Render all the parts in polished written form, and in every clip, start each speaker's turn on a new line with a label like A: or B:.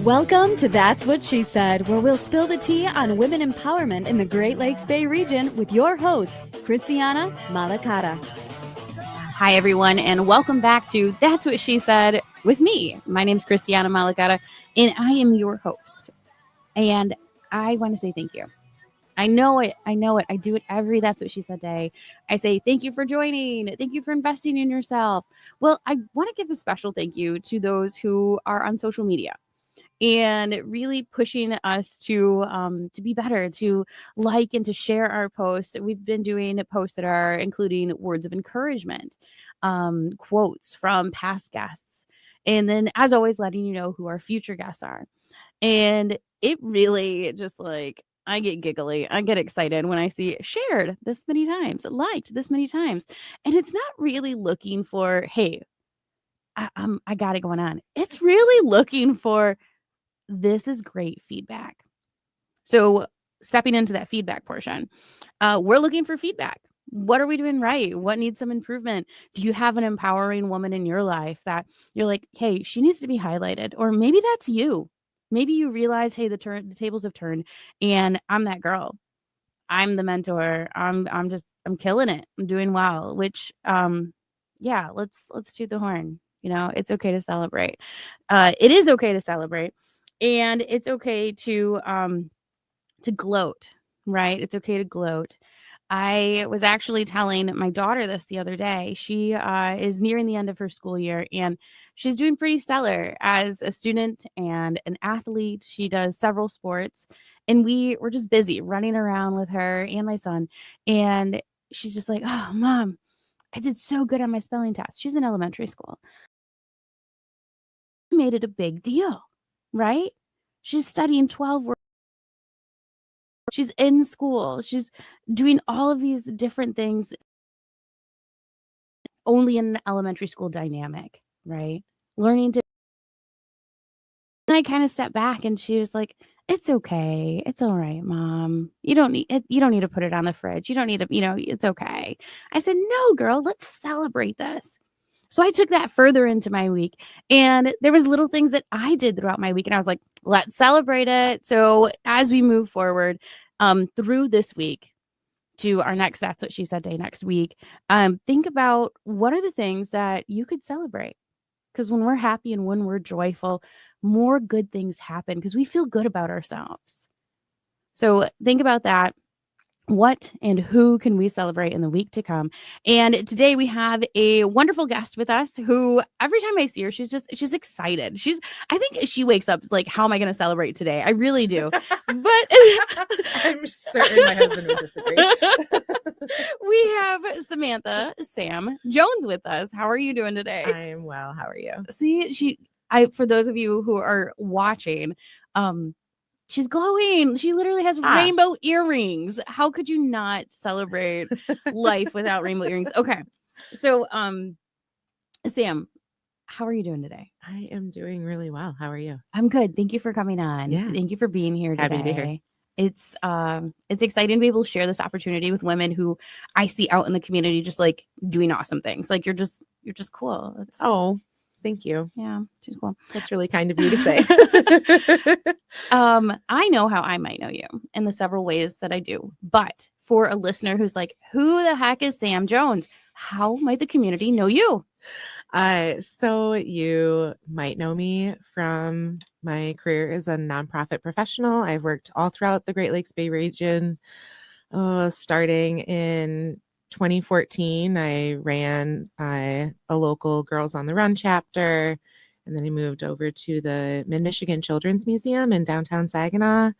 A: Welcome to That's What She Said, where we'll spill the tea on women empowerment in the Great Lakes Bay region with your host, Christiana Malacara.
B: Hi, everyone, and welcome back to That's What She Said with me. My name's Christiana Malacara, and I am your host. And I want to say thank you. I know it. I do it every That's What She Said day. I say thank you for joining. Thank you for investing in yourself. Well, I want to give a special thank you to those who are on social media and really pushing us to be better, to like and to share our posts. We've been doing posts that are including words of encouragement, quotes from past guests, and then, as always, letting you know who our future guests are. And it really just I get giggly. I get excited when I see shared this many times, liked this many times. And it's not really looking for, hey, I got it going on. It's really looking for, this is great feedback. So stepping into that feedback portion, we're looking for feedback. What are we doing right? What needs some improvement? Do you have an empowering woman in your life that you're like, hey, she needs to be highlighted? Or maybe that's you. Maybe you realize, hey, the tables have turned and I'm that girl. I'm the mentor. I'm killing it. I'm doing well, which, yeah, let's toot the horn. You know, it's okay to celebrate. It is okay to celebrate. And it's okay to gloat, right? It's okay to gloat. I was actually telling my daughter this the other day. She is nearing the end of her school year, and she's doing pretty stellar as a student and an athlete. She does several sports, and we were just busy running around with her and my son. And she's just like, oh, Mom, I did so good on my spelling test. She's in elementary school. I made it a big deal, right? She's studying 12 words. She's in school. She's doing all of these different things only in an elementary school dynamic, right? Learning to. And I kind of stepped back and she was like, it's okay. It's all right, Mom. You don't need to put it on the fridge. You don't need to, it's okay. I said, no, girl, let's celebrate this. So I took that further into my week, and there was little things that I did throughout my week, and I was like, let's celebrate it. So as we move forward through this week to our next That's What She Said day next week, think about what are the things that you could celebrate. Because when we're happy and when we're joyful, more good things happen because we feel good about ourselves. So think about that. What and who can we celebrate in the week to come? And today we have a wonderful guest with us who every time I see her, she's excited. I think she wakes up like, how am I going to celebrate today? I really do. But
C: I'm certain my husband would disagree.
B: We have Samantha Jones with us. How are you doing today?
C: I am well. How are you?
B: See, for those of you who are watching, she's glowing. She literally has rainbow earrings. How could you not celebrate life without rainbow earrings? Okay. So, Sam, how are you doing today?
C: I am doing really well. How are you?
B: I'm good. Thank you for coming on.
C: Yeah.
B: Thank you for being here today.
C: Happy to be here.
B: It's exciting to be able to share this opportunity with women who I see out in the community just like doing awesome things. Like you're just cool.
C: Thank you.
B: Yeah, she's cool.
C: That's really kind of you to say.
B: I know how I might know you in the several ways that I do. But for a listener who's like, who the heck is Sam Jones? How might the community know you?
C: So you might know me from my career as a nonprofit professional. I've worked all throughout the Great Lakes Bay region. Starting in 2014, I ran a local Girls on the Run chapter, and then I moved over to the Mid-Michigan Children's Museum in downtown Saginaw.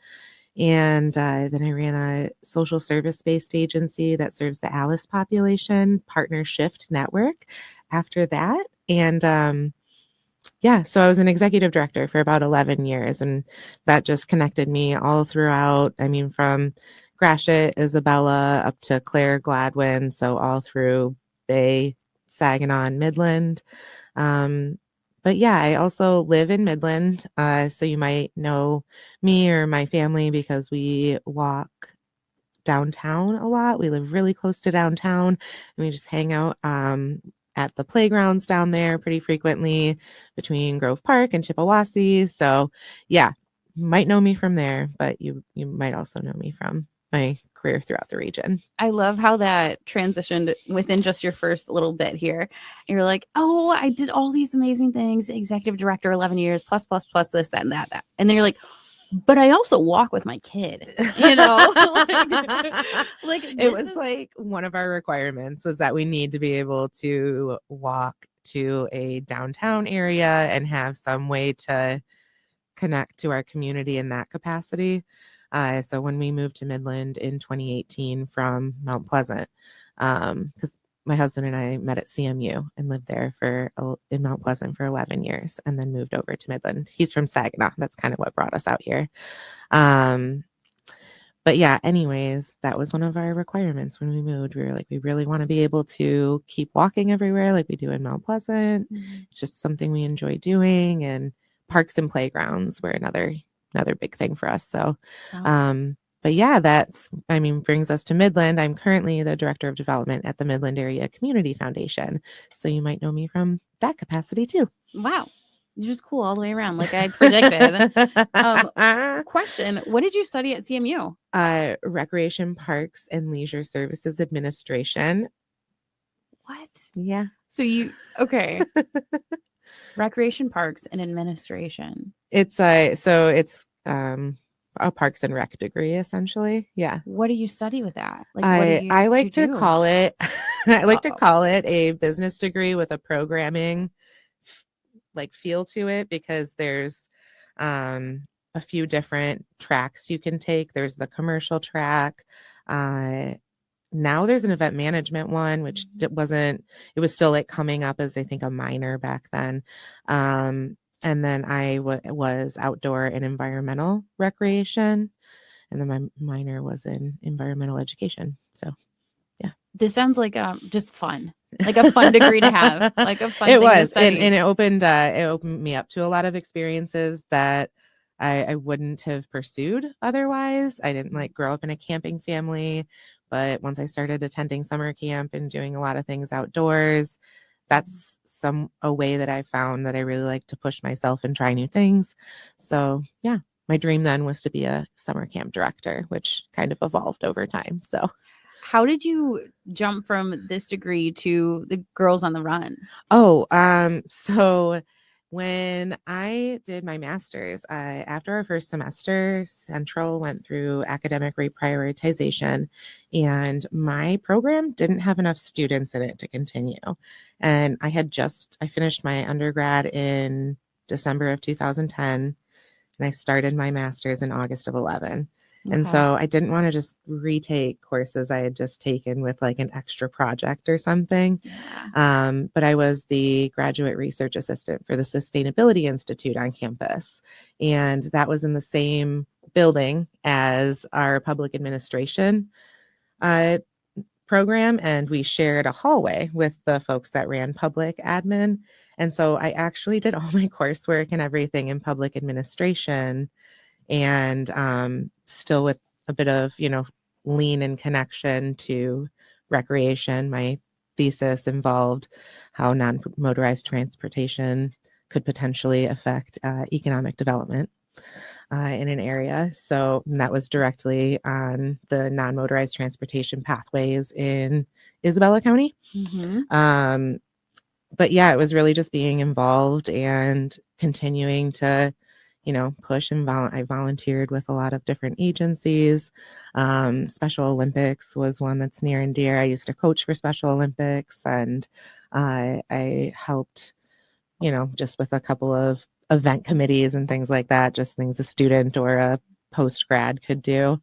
C: And then I ran a social service-based agency that serves the Alice population, Partner Shift Network, after that. And so I was an executive director for about 11 years, and that just connected me all throughout. I mean, from Gratiot, Isabella, up to Claire Gladwin, so all through Bay, Saginaw, and Midland. But yeah, I also live in Midland, so you might know me or my family because we walk downtown a lot. We live really close to downtown, and we just hang out at the playgrounds down there pretty frequently between Grove Park and Chippewa. So yeah, you might know me from there, but you might also know me from my career throughout the region.
B: I love how that transitioned within just your first little bit here. You're like, oh, I did all these amazing things, executive director, 11 years, plus, this, that, and that. And then you're like, but I also walk with my kid, you know? like
C: it was like one of our requirements was that we need to be able to walk to a downtown area and have some way to connect to our community in that capacity. So when we moved to Midland in 2018 from Mount Pleasant, because my husband and I met at CMU and lived there in Mount Pleasant for 11 years and then moved over to Midland. He's from Saginaw. That's kind of what brought us out here. But yeah, anyways, that was one of our requirements when we moved. We were like, we really want to be able to keep walking everywhere like we do in Mount Pleasant. Mm-hmm. It's just something we enjoy doing, and parks and playgrounds were another big thing for us. So, wow. But yeah, brings us to Midland. I'm currently the director of development at the Midland Area Community Foundation. So you might know me from that capacity too.
B: Wow. You're just cool all the way around, like I predicted. Question, what did you study at CMU?
C: Recreation, Parks, and Leisure Services Administration.
B: What?
C: Yeah.
B: Okay. Recreation, Parks, and Administration.
C: It's a Parks and Rec degree, essentially. Yeah.
B: What do you study with that?
C: I like to call it a business degree with a programming feel to it, because there's a few different tracks you can take. There's the commercial track. Now there's an event management one, which it was still coming up as I think a minor back then. And then I was outdoor and environmental recreation. And then my minor was in environmental education. So, yeah.
B: This sounds like just fun. Like a fun degree to have. Like a fun
C: it
B: thing
C: was.
B: To study.
C: And it opened me up to a lot of experiences that I wouldn't have pursued otherwise. I didn't grow up in a camping family, but once I started attending summer camp and doing a lot of things outdoors, that's a way that I found that I really like to push myself and try new things. So yeah, my dream then was to be a summer camp director, which kind of evolved over time. So
B: how did you jump from this degree to the Girls on the Run?
C: So when I did my master's, after our first semester, Central went through academic reprioritization, and my program didn't have enough students in it to continue. And I finished my undergrad in December of 2010, and I started my master's in August of 11. Okay. And so I didn't want to just retake courses I had just taken with an extra project or something. Yeah. But I was the graduate research assistant for the Sustainability Institute on campus. And that was in the same building as our public administration program. And we shared a hallway with the folks that ran public admin. And so I actually did all my coursework and everything in public administration, and still with a bit of, lean and connection to recreation. My thesis involved how non-motorized transportation could potentially affect economic development in an area. So that was directly on the non-motorized transportation pathways in Isabella County. Mm-hmm. But yeah, it was really just being involved and continuing to push, and I volunteered with a lot of different agencies. Special Olympics was one that's near and dear. I used to coach for Special Olympics, and I helped, just with a couple of event committees and things like that, just things a student or a post-grad could do.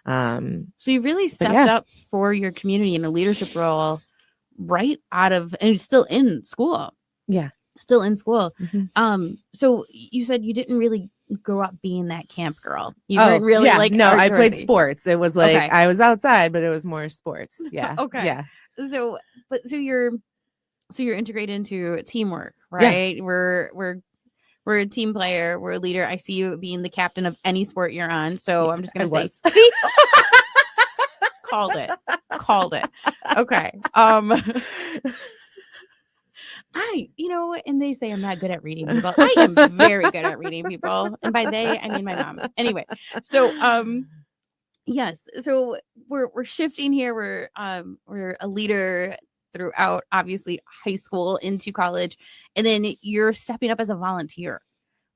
B: So you really stepped up for your community in a leadership role right out of, and you're still in school.
C: Yeah.
B: Still in school.
C: Mm-hmm.
B: So you said you didn't really grow up being that camp girl. You weren't really
C: no, I played sports. It was I was outside, but it was more sports. Yeah.
B: Okay.
C: Yeah.
B: So you're integrated into teamwork, right? Yeah. We're a team player. We're a leader. I see you being the captain of any sport you're on. So I'm just going to say, see? Called it. Okay. And they say I'm not good at reading people. I am very good at reading people. And by they, I mean my mom. Anyway, so yes, so we're shifting here. We're a leader throughout obviously high school into college, and then you're stepping up as a volunteer.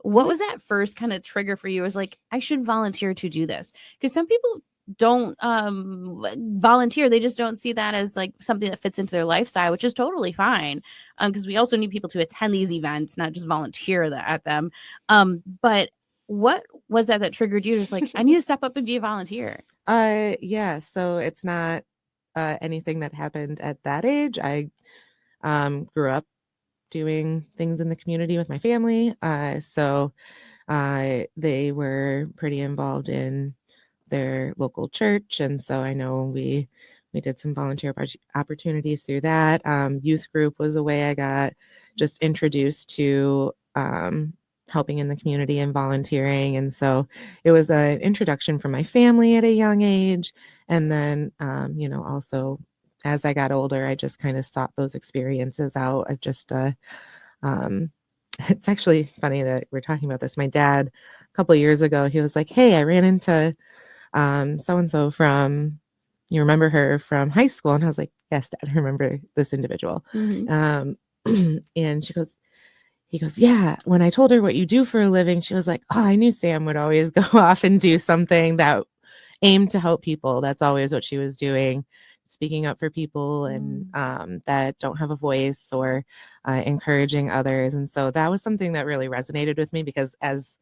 B: What was that first kind of trigger for you? Is like, I should volunteer to do this? Because some people don't volunteer. They just don't see that as like something that fits into their lifestyle, which is totally fine. Because we also need people to attend these events, not just volunteer at them. But what was that triggered you? Just like, I need to step up and be a volunteer.
C: Yeah. So it's not anything that happened at that age. I grew up doing things in the community with my family. So they were pretty involved in their local church. And so I know we did some volunteer opportunities through that. Youth group was a way I got just introduced to helping in the community and volunteering. And so it was an introduction from my family at a young age. And then, also as I got older, I just kind of sought those experiences out. I've just, it's actually funny that we're talking about this. My dad, a couple of years ago, he was like, "Hey, I ran into so-and-so from, you remember her from high school?" And I was like, "Yes, Dad, I remember this individual." And he goes, "Yeah, when I told her what you do for a living, she was like, oh, I knew Sam would always go off and do something that aimed to help people. That's always what she was doing, speaking up for people and that don't have a voice, or encouraging others." And so that was something that really resonated with me, because as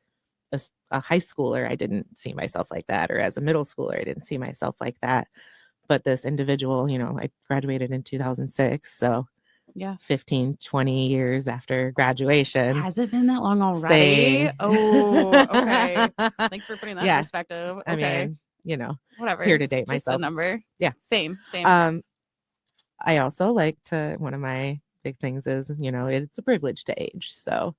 C: a high schooler, I didn't see myself like that, or as a middle schooler, I didn't see myself like that. But this individual, I graduated in 2006, so 15-20 years after graduation.
B: Has it been that long already?
C: Saying,
B: oh, okay. Thanks for putting that in perspective. Okay.
C: I mean,
B: whatever.
C: Here to date
B: just
C: myself.
B: A number.
C: Yeah.
B: Same.
C: I also like to, one of my big things is, it's a privilege to age. So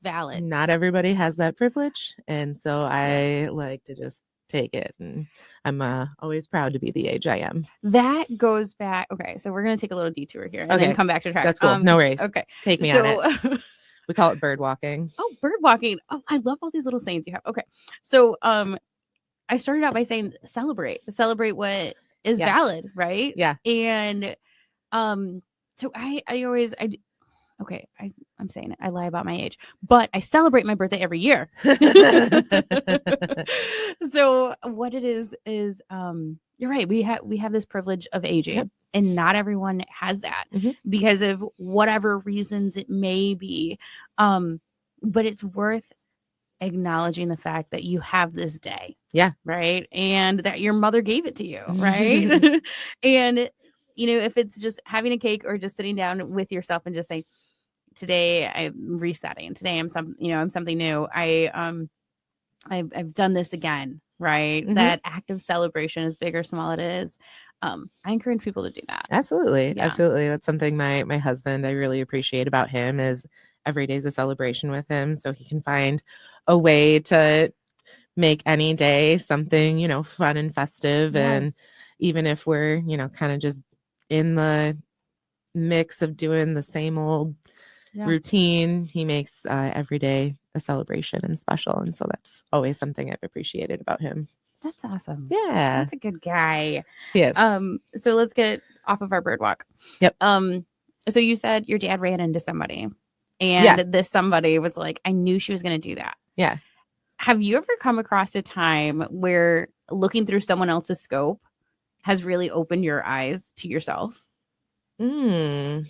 B: valid.
C: Not everybody has that privilege. And so I like to just take it. And I'm always proud to be the age I am.
B: That goes back. Okay. So we're going to take a little detour here and then come back to track.
C: That's cool. No worries.
B: Okay.
C: Take me on it. We call it bird walking.
B: Oh, bird walking. Oh, I love all these little sayings you have. Okay. So I started out by saying celebrate what is valid, right?
C: Yeah.
B: And so I'm saying it. I lie about my age, but I celebrate my birthday every year. So what it is you're right. We have this privilege of aging, and not everyone has that because of whatever reasons it may be. But it's worth acknowledging the fact that you have this day.
C: Yeah.
B: Right. And that your mother gave it to you. Right. And if it's just having a cake or just sitting down with yourself and just saying, today I'm resetting. Today I'm something new. I've done this again. Right. That act of celebration, as big or small it is. I encourage people to do that.
C: Absolutely.
B: Yeah.
C: Absolutely. That's something my husband, I really appreciate about him, is every day is a celebration with him. So he can find a way to make any day something, fun and festive. Yes. And even if we're, kind of just in the mix of doing the same old routine, he makes every day a celebration and special. And so that's always something I've appreciated about him.
B: That's awesome.
C: Yeah.
B: That's a good guy.
C: Yes.
B: So let's get off of our bird walk.
C: Yep.
B: So you said your dad ran into somebody, and this somebody was like, I knew she was going to do that.
C: Yeah.
B: Have you ever come across a time where looking through someone else's scope has really opened your eyes to yourself?
C: I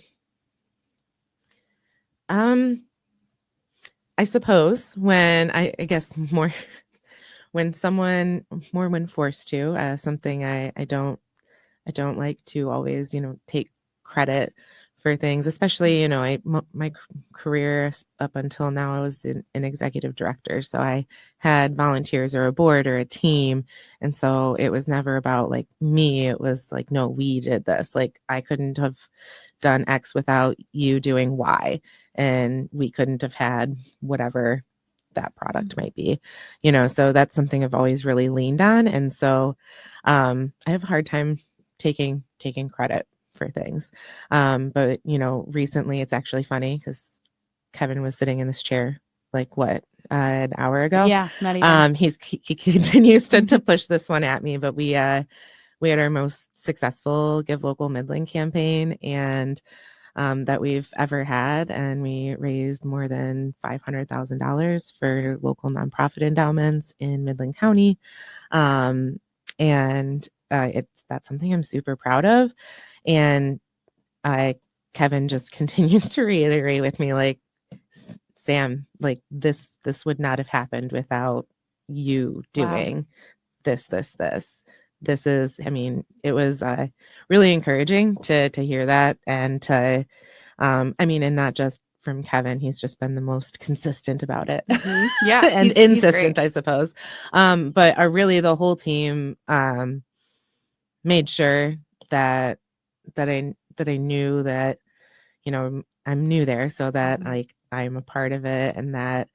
C: suppose when I guess more when forced to, something I don't like to always, take credit for things, especially, my career up until now, I was an executive director. So I had volunteers or a board or a team. And so it was never about like me. It was like, no, we did this. Like I couldn't have done X without you doing Y. And we couldn't have had whatever that product might be, so that's something I've always really leaned on. And so I have a hard time taking credit for things. But recently it's actually funny because Kevin was sitting in this chair like what, an hour ago.
B: Yeah, not even.
C: He continues to push this one at me, but we had our most successful Give Local Midland campaign and that we've ever had, and we raised more than $500,000 for local nonprofit endowments in Midland County, and that's something I'm super proud of. And Kevin just continues to reiterate with me, like, Sam, like this would not have happened without you doing this. This is, I mean, it was really encouraging to hear that, and to, and not just from Kevin, he's just been the most consistent about it.
B: Mm-hmm. Yeah,
C: and insistent, I suppose. But really the whole team made sure that I knew that, I'm new there, so that like I'm a part of it, and that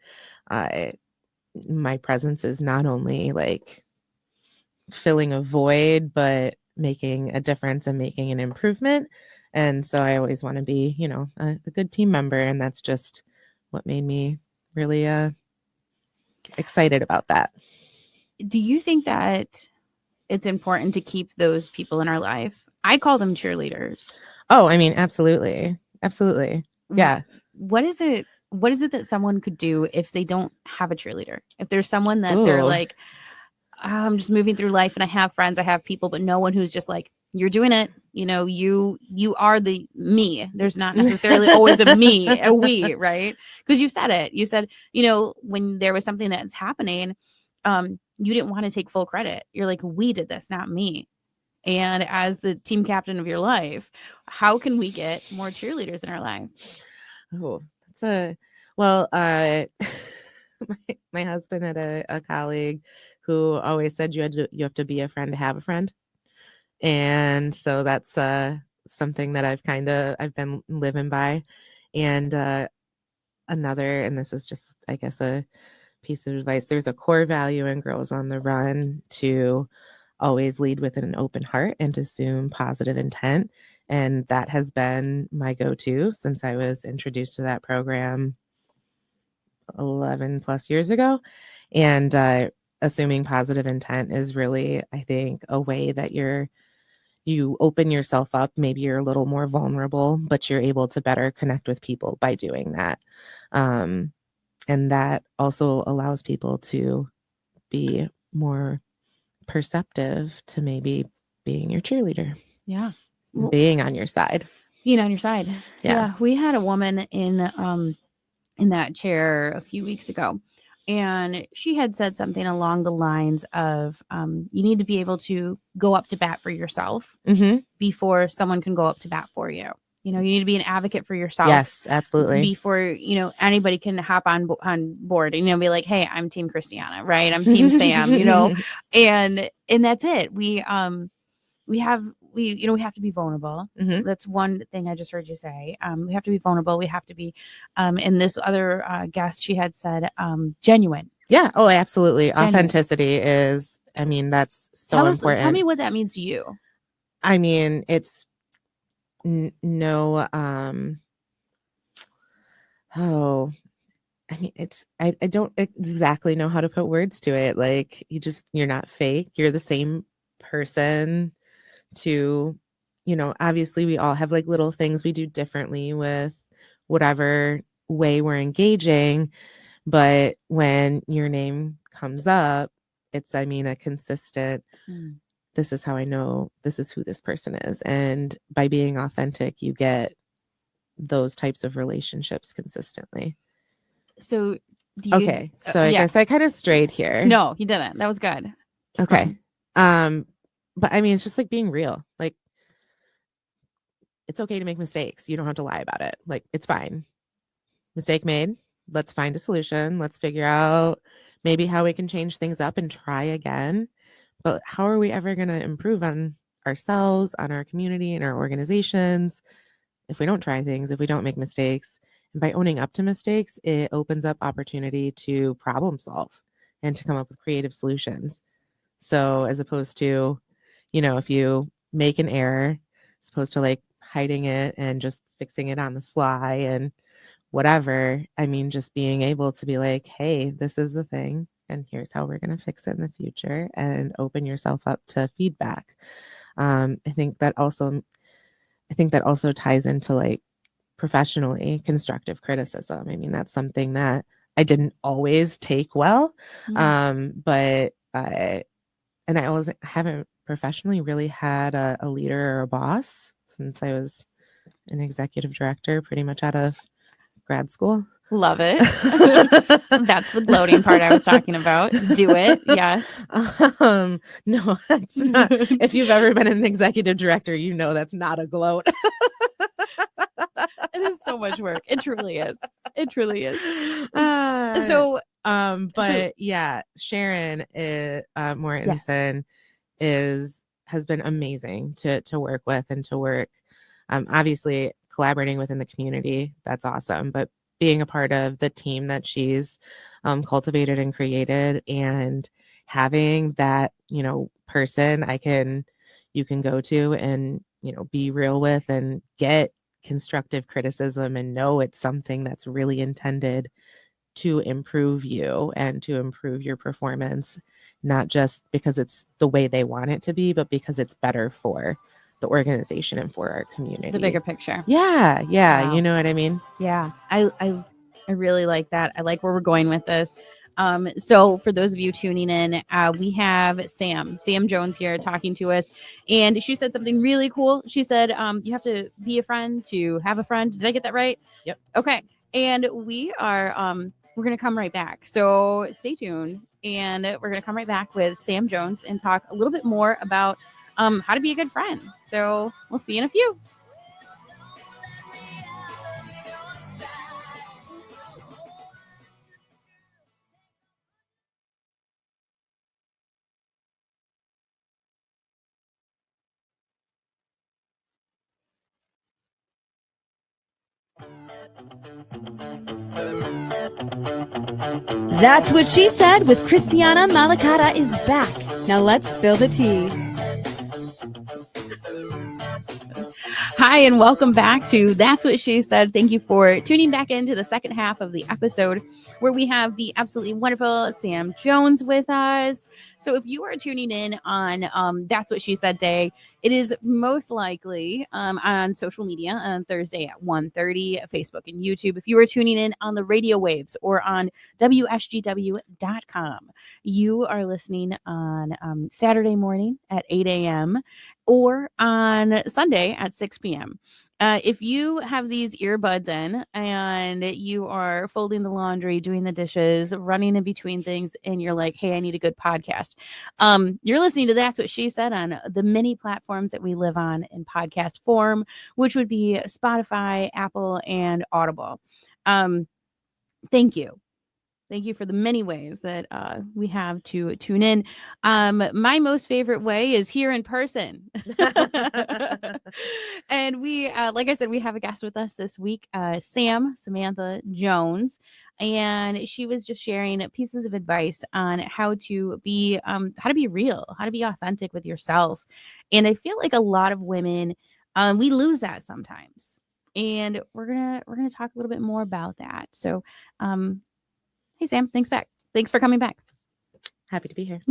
C: my presence is not only like filling a void, but making a difference and making an improvement. And so I always want to be, a good team member. And that's just what made me really excited about that.
B: Do you think that it's important to keep those people in our life? I call them cheerleaders.
C: Oh, I mean, absolutely. Absolutely. Yeah.
B: What is it that someone could do if they don't have a cheerleader? If there's someone that
C: Ooh.
B: they're like, I'm just moving through life and I have friends, I have people, but no one who's just like, you're doing it. You are the me. There's not necessarily always a me, a we, right? Because you said it. You said, when there was something that's happening, you didn't want to take full credit. You're like, we did this, not me. And as the team captain of your life, how can we get more cheerleaders in our life?
C: Oh, well, my husband had a colleague who always said you have to be a friend to have a friend. And so that's something that I've been living by. And and this is just, I guess, a piece of advice. There's a core value in Girls on the Run to always lead with an open heart and assume positive intent. And that has been my go-to since I was introduced to that program 11 plus years ago. And assuming positive intent is really, I think, a way that you open yourself up. Maybe you're a little more vulnerable, but you're able to better connect with people by doing that. And that also allows people to be more perceptive to maybe being your cheerleader.
B: Yeah.
C: Being on your side.
B: Being on your side.
C: Yeah.
B: We had a woman in that chair a few weeks ago, and she had said something along the lines of, you need to be able to go up to bat for yourself before someone can go up to bat for you. You need to be an advocate for yourself.
C: Yes, absolutely.
B: Before, anybody can hop on board and, be like, hey, I'm Team Christiana, right? I'm Team Sam, and that's it. We have to be vulnerable. That's one thing I just heard you say. We have to be vulnerable. We have to be, and this other guest, she had said, genuine.
C: Yeah. Oh, absolutely. Genuine. Authenticity is, that's so important.
B: Tell me what that means to you.
C: It's no, I don't exactly know how to put words to it. Like, you're not fake. You're the same person. To, obviously we all have like little things we do differently with whatever way we're engaging, but when your name comes up, it's, a consistent, this is how I know this is who this person is. And by being authentic, you get those types of relationships consistently.
B: So
C: I guess I kind of strayed here.
B: No, you didn't. That was good. Keep
C: okay.
B: going.
C: But it's just like being real. Like, it's okay to make mistakes. You don't have to lie about it. Like, it's fine. Mistake made. Let's find a solution. Let's figure out maybe how we can change things up and try again. But how are we ever going to improve on ourselves, on our community, and our organizations if we don't try things, if we don't make mistakes? And by owning up to mistakes, it opens up opportunity to problem solve and to come up with creative solutions. So as opposed to, if you make an error, as opposed to like hiding it and just fixing it on the sly and whatever. I mean, just being able to be like, hey, this is the thing, and here's how we're going to fix it in the future, and open yourself up to feedback. I think that also ties into like professionally constructive criticism. I mean, that's something that I didn't always take well. But and I haven't professionally really had a leader or a boss since I was an executive director pretty much out of grad school.
B: Love it. That's the gloating part I was talking about. Do it. Yes.
C: No, that's not. If you've ever been an executive director, you know that's not a gloat.
B: It is so much work. It truly is. It truly is.
C: But yeah, Sharon Mortensen has been amazing to work with and to work. Obviously, collaborating within the community, that's awesome. But being a part of the team that she's cultivated and created, and having that, person you can go to and, be real with and get constructive criticism and know it's something that's really intended to improve you and to improve your performance, not just because it's the way they want it to be, but because it's better for the organization and for our community.
B: The bigger picture.
C: Yeah.
B: Wow.
C: You know what I mean?
B: Yeah. I really like that. I like where we're going with this. So for those of you tuning in, we have Sam Jones here talking to us, and she said something really cool. She said, you have to be a friend to have a friend. Did I get that right?
C: Yep.
B: Okay. And we are, we're going to come right back. So stay tuned, and we're going to come right back with Sam Jones and talk a little bit more about, how to be a good friend. So we'll see you in a few.
A: That's What She Said with Christiana Malacara is back. Now let's spill the tea.
B: Hi, and welcome back to That's What She Said. Thank you for tuning back into the second half of the episode, where we have the absolutely wonderful Sam Jones with us. So if you are tuning in on That's What She Said Day, it is most likely on social media on Thursday at 1:30, Facebook and YouTube. If you are tuning in on the radio waves or on WSGW.com, you are listening on Saturday morning at 8 a.m. or on Sunday at 6 p.m. If you have these earbuds in and you are folding the laundry, doing the dishes, running in between things, and you're like, hey, I need a good podcast, you're listening to That's What She Said on the many platforms that we live on in podcast form, which would be Spotify, Apple, and Audible. Thank you. Thank you for the many ways that we have to tune in. My most favorite way is here in person. And we, like I said, we have a guest with us this week, Samantha Jones. And she was just sharing pieces of advice on how to be real, how to be authentic with yourself. And I feel like a lot of women, we lose that sometimes. And we're gonna talk a little bit more about that. So, hey, Sam, thanks for coming back.
C: Happy to be here.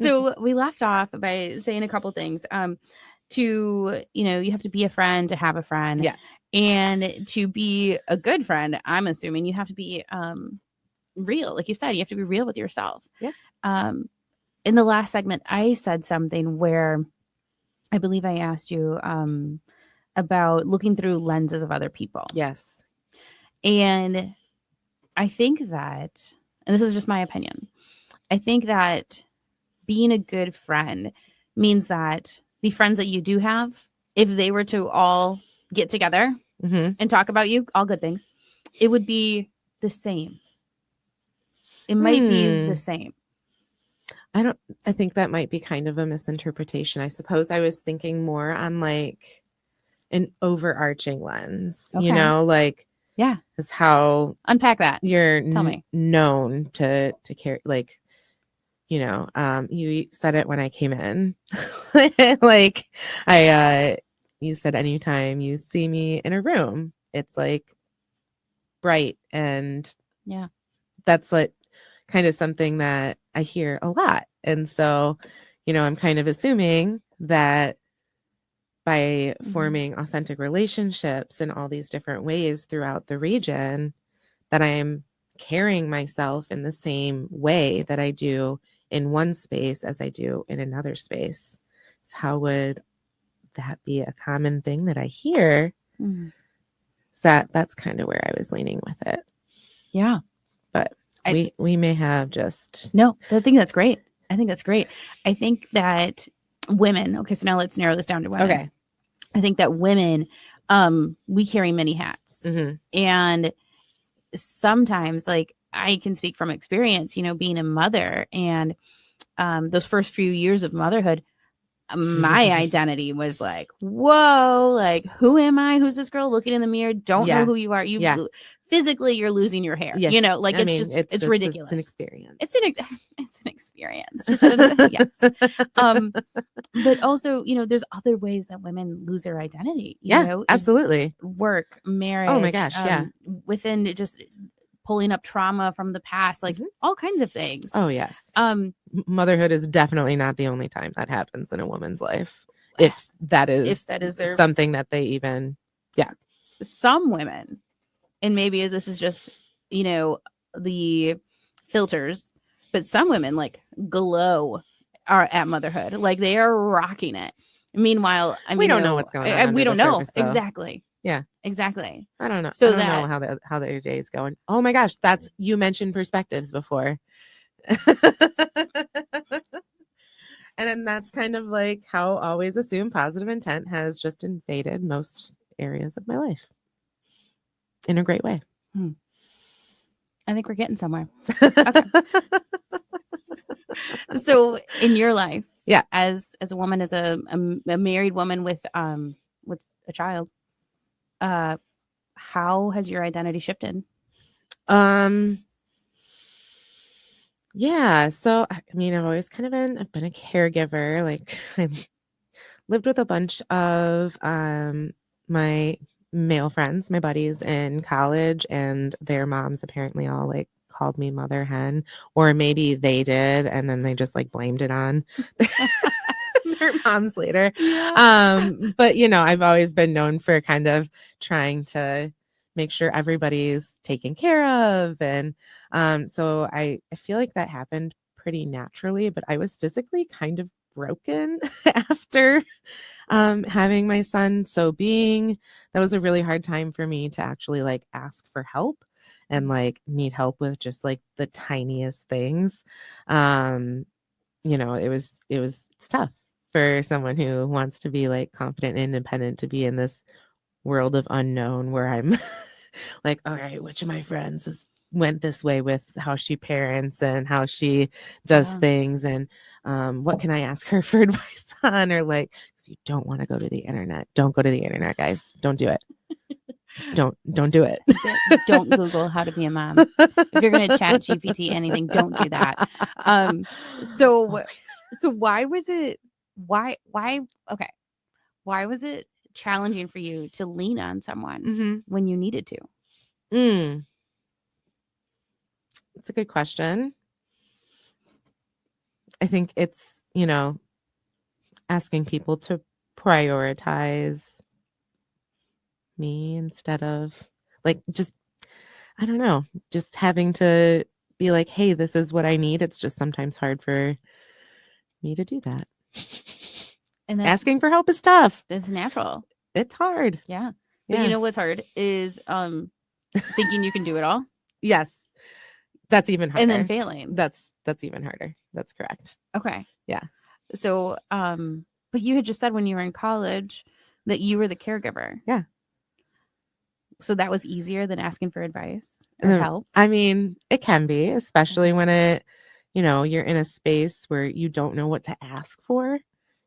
B: So we left off by saying a couple things. You have to be a friend to have a friend.
C: Yeah.
B: And to be a good friend, I'm assuming you have to be real. Like you said, you have to be real with yourself.
C: Yeah.
B: In the last segment, I said something where I believe I asked you about looking through lenses of other people.
C: Yes.
B: And I think that, and this is just my opinion, I think that being a good friend means that the friends that you do have, if they were to all get together and talk about you, all good things, it would be the same. It might be the same.
C: I think that might be kind of a misinterpretation. I suppose I was thinking more on like an overarching lens,
B: Okay. Yeah.
C: Is how
B: unpack that.
C: You're
B: Tell me.
C: known to carry, like, you said it when I came in, like I you said anytime you see me in a room, it's like bright, and
B: Yeah.
C: that's like kind of something that I hear a lot. And so, I'm kind of assuming that by forming authentic relationships in all these different ways throughout the region, that I'm carrying myself in the same way that I do in one space as I do in another space. So how would that be a common thing that I hear?
B: Mhm.
C: So that's kind of where I was leaning with it.
B: Yeah.
C: But we may have just...
B: No, I think that's great. I think that's great. I think that women, okay, so now let's narrow this down to women.
C: Okay.
B: I think that women, we carry many hats.
C: Mm-hmm.
B: And sometimes, like, I can speak from experience, being a mother, and those first few years of motherhood, my identity was like, whoa, like, who am I? Who's this girl looking in the mirror? Don't know who you are. Physically, you're losing your hair.
C: Yes.
B: Like, it's ridiculous.
C: It's an experience.
B: It's an experience. She said it. Yes. But also, there's other ways that women lose their identity. You know,
C: absolutely.
B: Work, marriage.
C: Oh my gosh, yeah.
B: Within just pulling up trauma from the past, like all kinds of things.
C: Oh yes. Motherhood is definitely not the only time that happens in a woman's life. If that is their... something that they even...
B: Some women, and maybe this is just, the filters, but some women like glow are at motherhood. Like, they are rocking it. Meanwhile, I mean,
C: we don't know what's going on.
B: We don't know.
C: Surface,
B: exactly.
C: Yeah.
B: Exactly.
C: I don't know.
B: So
C: I don't know how their day is going. Oh my gosh, you mentioned perspectives before. And then that's kind of like how always assume positive intent has just invaded most areas of my life in a great way.
B: I think we're getting somewhere. Okay. So in your life, as a woman, as a married woman with a child, how has your identity shifted?
C: Yeah. So, I mean, I've always kind of I've been a caregiver. Like, I lived with a bunch of my male friends, my buddies in college, and their moms apparently all like called me mother hen, or maybe they did, and then they just like blamed it on their moms later.
B: Yeah.
C: But I've always been known for kind of trying to make sure everybody's taken care of. And so I feel like that happened pretty naturally, but I was physically kind of broken after having my son. So that was a really hard time for me to actually like ask for help and like need help with just like the tiniest things. It's tough for someone who wants to be like confident and independent to be in this world of unknown where I'm like, all right, which of my friends went this way with how she parents and how she does things, and what can I ask her for advice on? Or like, because you don't want to go to the internet. Don't go to the internet, guys. Don't do it. Don't do it.
B: Don't Google how to be a mom. If you're going to chat GPT anything, don't do that. So why was it challenging for you to lean on someone when you needed to?
C: It's a good question. I think it's, asking people to prioritize me instead of like, just, I don't know, just having to be like, hey, this is what I need. It's just sometimes hard for me to do that. And asking for help is tough.
B: It's natural.
C: It's hard.
B: Yeah. But you know what's hard is thinking you can do it all.
C: Yes. That's even harder.
B: And then failing.
C: That's even harder. That's correct.
B: Okay.
C: Yeah.
B: So but you had just said when you were in college that you were the caregiver.
C: Yeah.
B: So that was easier than asking for advice or help?
C: I mean, it can be, especially when you're in a space where you don't know what to ask for.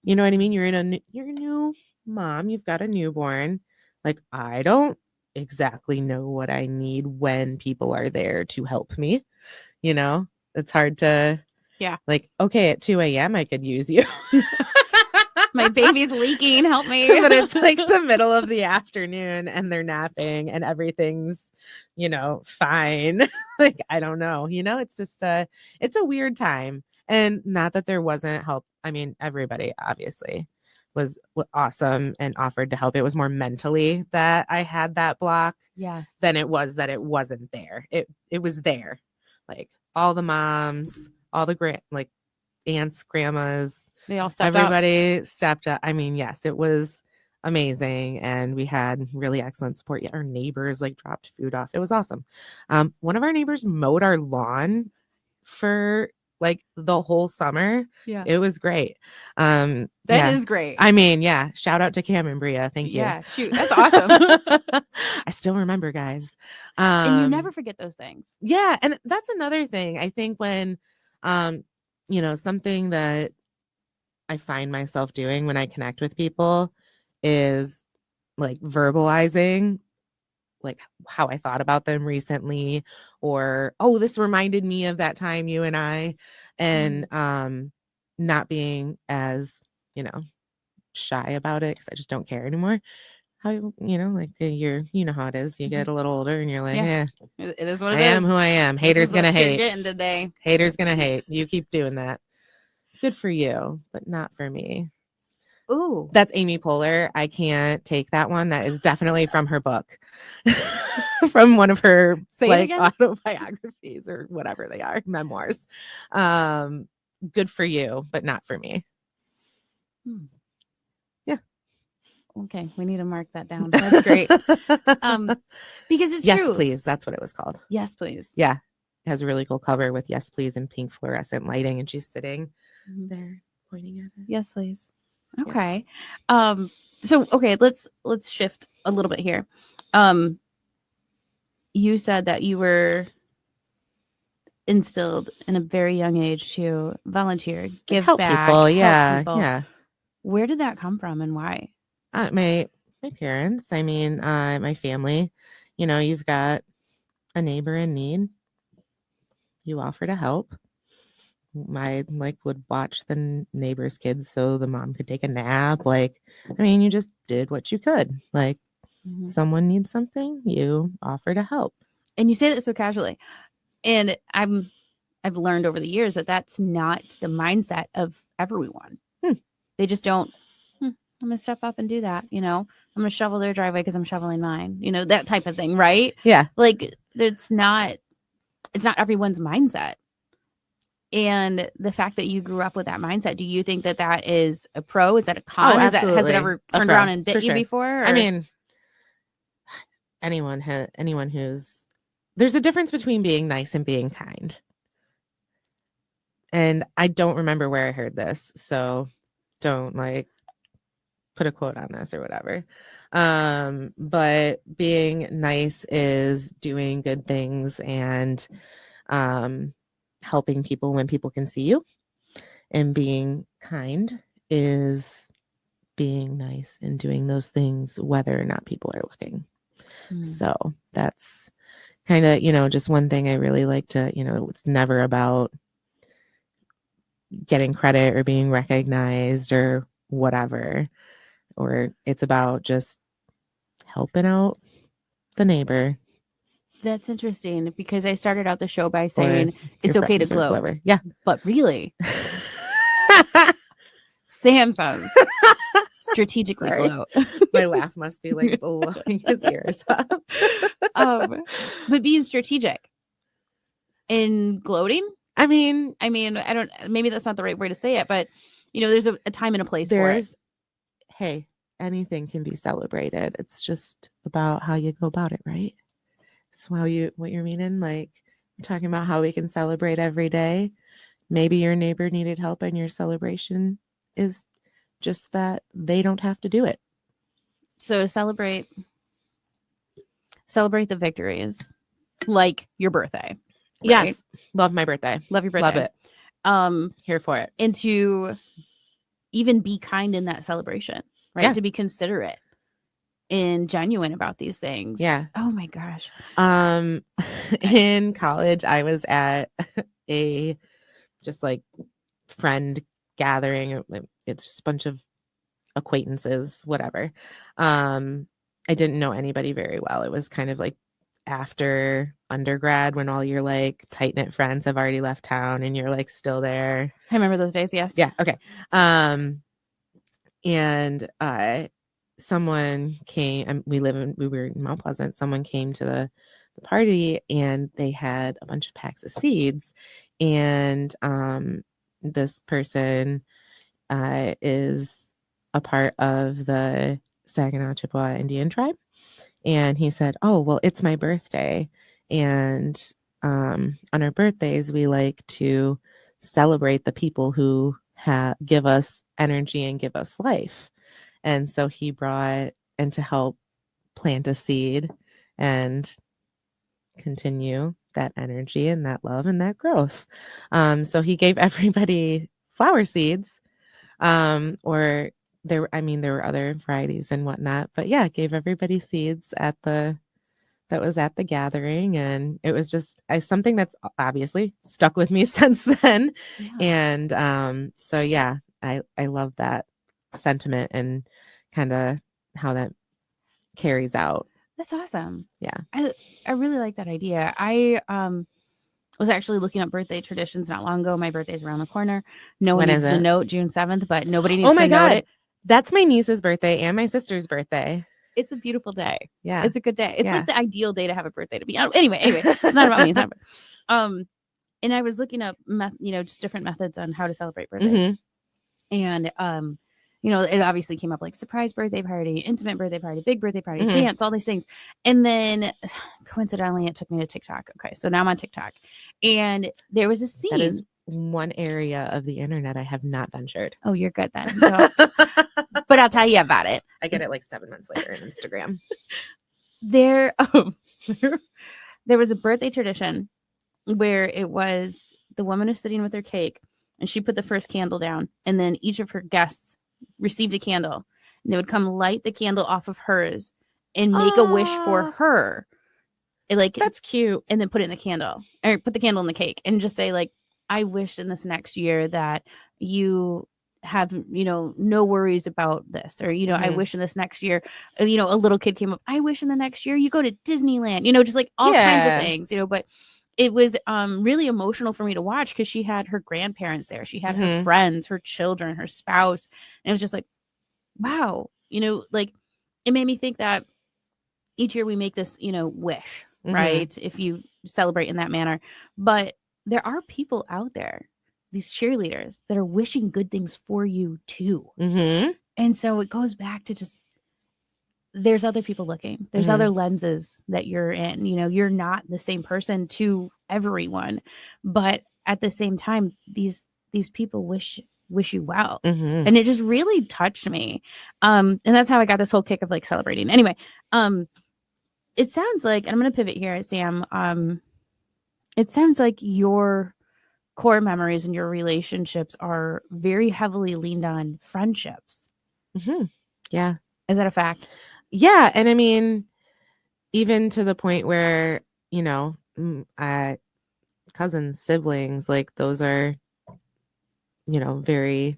C: You know what I mean? You're a new mom. You've got a newborn. Like, I don't exactly know what I need when people are there to help me. It's hard to, like, okay, at 2 a.m. I could use you.
B: My baby's leaking. Help me.
C: But it's like the middle of the afternoon and they're napping and everything's, fine. Like, I don't know, it's just it's a weird time. And not that there wasn't help. I mean, everybody obviously was awesome and offered to help. It was more mentally that I had that block
B: Yes.
C: than it was that it wasn't there. It was there. Like all the moms, all the aunts, grandmas,
B: They all stepped
C: everybody stepped up. I mean, yes, it was amazing. And we had really excellent support. Our neighbors dropped food off. It was awesome. One of our neighbors mowed our lawn for the whole summer.
B: Yeah.
C: It was great.
B: That is great.
C: I mean, yeah. Shout out to Cam and Bria. Thank you.
B: Yeah, shoot. That's awesome.
C: I still remember, guys.
B: And you never forget those things.
C: Yeah. And that's another thing. I think when, something that I find myself doing when I connect with people is verbalizing how I thought about them recently, or, oh, this reminded me of that time you and I, and not being as, shy about it because I just don't care anymore. How, you're, how it is. You get a little older and you're like,
B: it is what it
C: I
B: is.
C: am who I am. Haters gonna hate.
B: Getting today.
C: Haters gonna hate. You keep doing that. Good for you, but not for me.
B: Ooh.
C: That's Amy Poehler. I can't take that one. That is definitely from her book. From one of her autobiographies or whatever they are, memoirs. Good for you, but not for me. Yeah.
B: Okay, we need to mark that down. That's great. Because it's
C: Yes,
B: true.
C: Please. That's what it was called.
B: Yes, please.
C: Yeah. It has a really cool cover with Yes, Please and pink fluorescent lighting, and she's sitting there pointing at it.
B: Yes, please. Okay. Yeah. So okay, let's shift a little bit here. You said that you were instilled in a very young age to volunteer, give
C: help
B: back,
C: people.
B: help
C: Yeah.
B: people.
C: Yeah.
B: Where did that come from and why?
C: My parents. I mean, my family. You've got a neighbor in need. You offer to help. I would watch the neighbor's kids so the mom could take a nap. You just did what you could. Someone needs something, you offer to help.
B: And you say that so casually. And I've learned over the years that that's not the mindset of everyone. They just don't. I'm gonna step up and do that. I'm gonna shovel their driveway because I'm shoveling mine. That type of thing, right?
C: Yeah.
B: It's not everyone's mindset. And the fact that you grew up with that mindset, do you think that that is a pro? Is that a con?
C: Oh, absolutely.
B: Has it ever turned around and bit you before? Or?
C: I mean, anyone who's, there's a difference between being nice and being kind. And I don't remember where I heard this, so don't put a quote on this or whatever. But being nice is doing good things and helping people when people can see you. And being kind is being nice and doing those things whether or not people are looking. So that's kind of, just one thing I really like to, it's never about getting credit or being recognized or whatever, or it's about just helping out the neighbor.
B: That's interesting because I started out the show by saying it's okay to gloat.
C: Yeah.
B: But really, Sam says strategically gloat.
C: My laugh must be blowing his ears up.
B: But being strategic in gloating. I mean, I don't, maybe that's not the right way to say it, but there's a time and a place for it.
C: Hey, anything can be celebrated. It's just about how you go about it, right? It's what you're meaning. We're talking about how we can celebrate every day. Maybe your neighbor needed help and your celebration is just that they don't have to do it.
B: So to celebrate the victories, like your birthday. Right?
C: Yes. Love my birthday.
B: Love your birthday.
C: Love it. Here for it.
B: And to even be kind in that celebration, right? Yeah. To be considerate and genuine about these things.
C: Yeah.
B: Oh my gosh.
C: In college, I was at a just friend gathering. It's just a bunch of acquaintances, whatever. I didn't know anybody very well. It was kind of like after undergrad when all your like tight knit friends have already left town and you're like still there.
B: I remember those days. Yes.
C: Yeah. Okay. And someone came. We were in Mount Pleasant. Someone came to the party and they had a bunch of packs of seeds, and this person is a part of the Saginaw Chippewa Indian tribe. And he said, oh, well, it's my birthday. And on our birthdays, we like to celebrate the people who give us energy and give us life. And so he brought, and to help plant a seed and continue that energy and that love and that growth. So he gave everybody flower seeds, or there were other varieties and whatnot, but yeah, gave everybody seeds that was at the gathering. And it was just something that's obviously stuck with me since then.
B: Yeah.
C: And so yeah, I love that sentiment and kind of how that carries out.
B: That's awesome.
C: Yeah.
B: I really like that idea. I was actually looking up birthday traditions not long ago. My birthday's around the corner. No one needs to note June 7th, but nobody needs to note it.
C: That's my niece's birthday and my sister's birthday.
B: It's a beautiful day.
C: Yeah.
B: It's a good day. It's like the ideal day to have a birthday to be. Anyway, it's not about me. It's not about, and I was looking up, just different methods on how to celebrate birthdays.
C: Mm-hmm.
B: And, it obviously came up like surprise birthday party, intimate birthday party, big birthday party, dance, all these things. And then coincidentally, it took me to TikTok. Okay. So now I'm on TikTok and there was a scene.
C: That is one area of the internet I have not ventured.
B: Oh, you're good then. So, but I'll tell you about it.
C: I get it like 7 months later on Instagram.
B: There was a birthday tradition where it was the woman is sitting with her cake and she put the first candle down and then each of her guests received a candle and they would come light the candle off of hers and make a wish for her.
C: That's cute.
B: And then put it in the candle or put the candle in the cake and just say like, I wish in this next year that you have, no worries about this, or, I wish in this next year, a little kid came up. I wish in the next year you go to Disneyland, just like all kinds of things, but it was really emotional for me to watch because she had her grandparents there. She had her friends, her children, her spouse. And it was just like, wow, like it made me think that each year we make this, wish, right? If you celebrate in that manner, but there are people out there, these cheerleaders that are wishing good things for you too. And so it goes back to just, there's other people looking, there's other lenses that you're in, you're not the same person to everyone, but at the same time, these people wish you well. And it just really touched me. And that's how I got this whole kick of like celebrating. Anyway, it sounds like, and I'm going to pivot here, Sam. It sounds like your core memories and your relationships are very heavily leaned on friendships.
C: Yeah.
B: Is that a fact?
C: Yeah. And I mean, even to the point where, cousins, siblings, like those are, very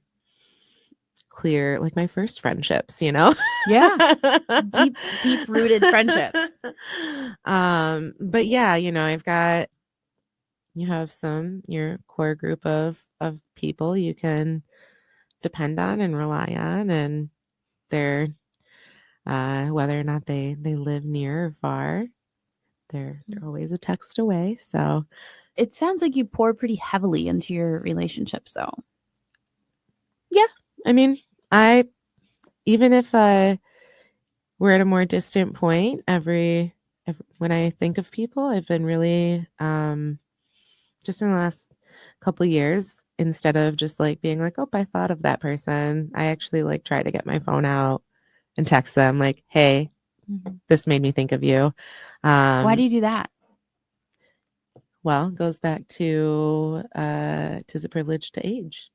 C: clear, like my first friendships,
B: Yeah. deep rooted friendships.
C: But yeah, you have your core group of people you can depend on and rely on, and they're whether or not they live near or far, they're always a text away. So
B: it sounds like you pour pretty heavily into your relationships though.
C: Yeah. I mean, even if we're at a more distant point, when I think of people, I've been really just in the last couple of years, instead of just like being like, oh, I thought of that person, I actually like try to get my phone out and text them like, hey, this made me think of you.
B: Why do you do that?
C: Well, it goes back to 'tis a privilege to age.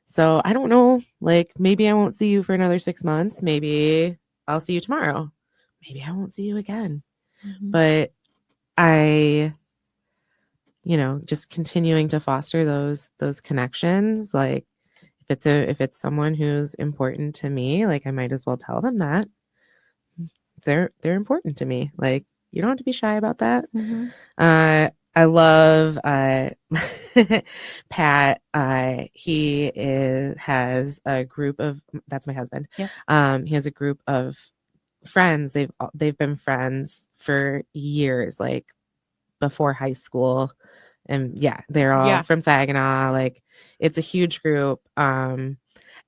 C: So I don't know, like maybe I won't see you for another 6 months. Maybe I'll see you tomorrow. Maybe I won't see you again. But I, just continuing to foster those connections. Like if it's someone who's important to me, like I might as well tell them that they're important to me. Like you don't have to be shy about that. I love Pat. Has a group of, that's my husband.
B: Yeah.
C: He has a group of friends. They've been friends for years, like before high school. And yeah, they're all from Saginaw. Like it's a huge group.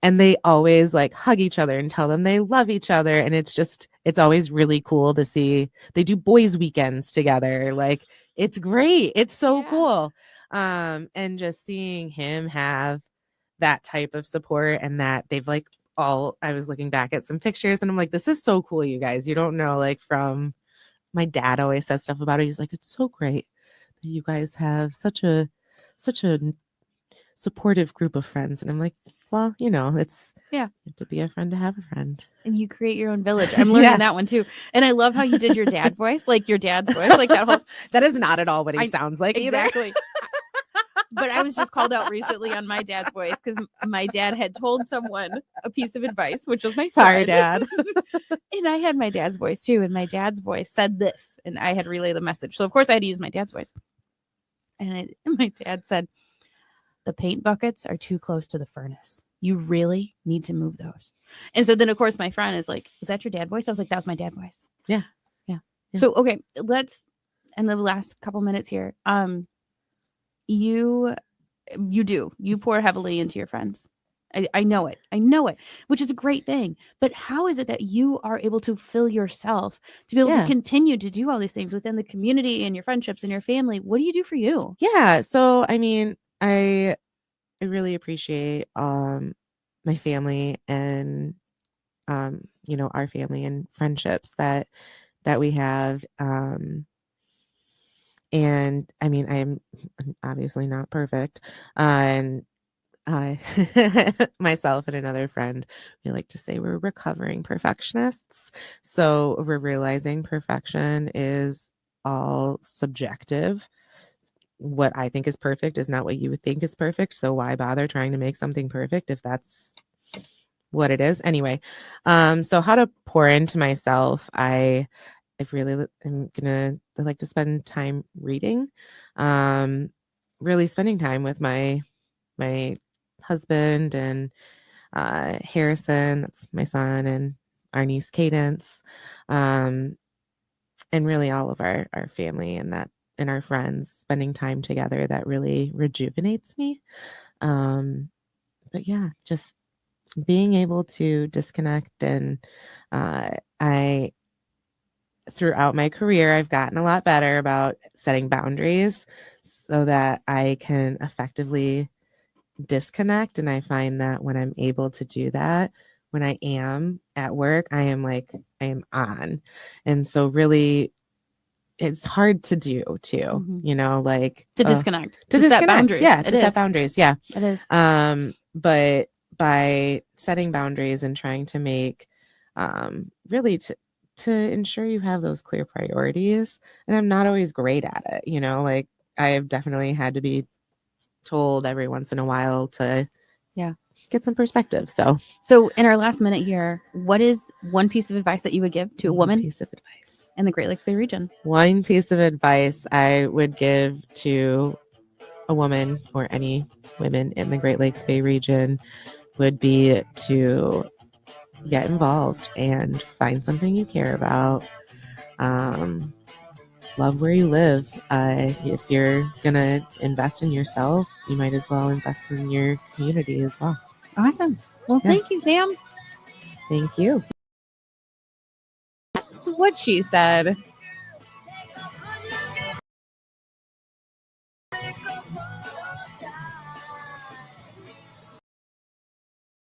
C: And they always like hug each other and tell them they love each other. And it's always really cool to see. They do boys' weekends together. Like it's great. It's so cool. And just seeing him have that type of support and that they've like I was looking back at some pictures and I'm like, this is so cool, you guys. You don't know, like from my dad always says stuff about it. He's like, it's so great that you guys have such a supportive group of friends. And I'm like, well, it's to be a friend to have a friend.
B: And you create your own village. I'm learning that one too. And I love how you did your dad voice, like your dad's voice, like that whole.
C: That is not at all what he sounds like
B: exactly.
C: either.
B: But I was just called out recently on my dad's voice because my dad had told someone a piece of advice, which was my
C: sorry,
B: son.
C: Dad.
B: And I had my dad's voice too. And my dad's voice said this, and I had to relay the message. So of course I had to use my dad's voice. And my dad said, the paint buckets are too close to the furnace. You really need to move those. And so then, of course, my friend is like, is that your dad voice? I was like, that was my dad voice.
C: Yeah.
B: So, okay, let's, in the last couple minutes here, you pour heavily into your friends. I know it, which is a great thing. But how is it that you are able to fill yourself to be able to continue to do all these things within the community and your friendships and your family? What do you do for you?
C: Yeah. So, I mean, I really appreciate my family and our family and friendships that we have. And I mean, I'm obviously not perfect. And I myself and another friend, we like to say we're recovering perfectionists. So we're realizing perfection is all subjective. What I think is perfect is not what you would think is perfect. So why bother trying to make something perfect if that's what it is? Anyway, so how to pour into myself. I really am I like to spend time reading, really spending time with my husband and Harrison, that's my son, and our niece Cadence, and really all of our family and our friends, spending time together, that really rejuvenates me. But yeah, just being able to disconnect. And throughout my career, I've gotten a lot better about setting boundaries so that I can effectively disconnect. And I find that when I'm able to do that, when I am at work, I am on. And so really, it's hard to do too, like
B: to disconnect,
C: to
B: set boundaries.
C: Yeah, to set boundaries. Yeah,
B: it is.
C: But by setting boundaries and trying to make, really to ensure you have those clear priorities. And I'm not always great at it, like I have definitely had to be told every once in a while to get some perspective. So
B: in our last minute here, what is one piece of advice that you would give to a woman in the Great Lakes Bay region?
C: One piece of advice I would give to a woman or any women in the Great Lakes Bay region would be to get involved and find something you care about. Love where you live. If you're gonna invest in yourself, you might as well invest in your community as well.
B: Awesome. Well, thank you, Sam.
C: Thank you.
B: That's what she said.